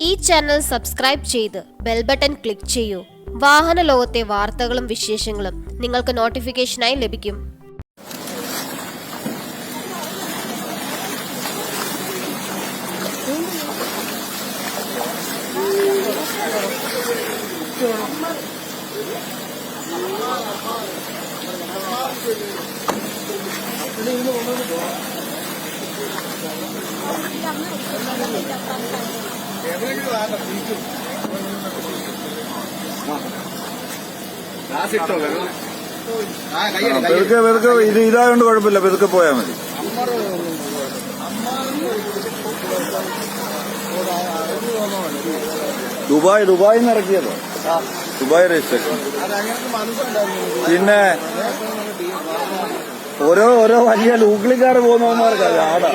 ഈ channel subscribe ചെയ്ത് bell button click ചെയ്യൂ. വാഹന ലോകത്തെ വാർത്തകളും വിശേഷങ്ങളും നിങ്ങൾക്ക് നോട്ടിഫിക്കേഷനായി ലഭിക്കും. ഇത് ഇതായോണ്ട് കുഴപ്പമില്ല, പെതുക്കെ പോയാൽ മതി. ദുബായിൽ നിന്ന് ഇറക്കിയതോ? Dubai registration. പിന്നെ ഓരോ വലിയ ലൂക്ലിക്കാർ പോകുന്നവന്മാർക്ക് ആടാ.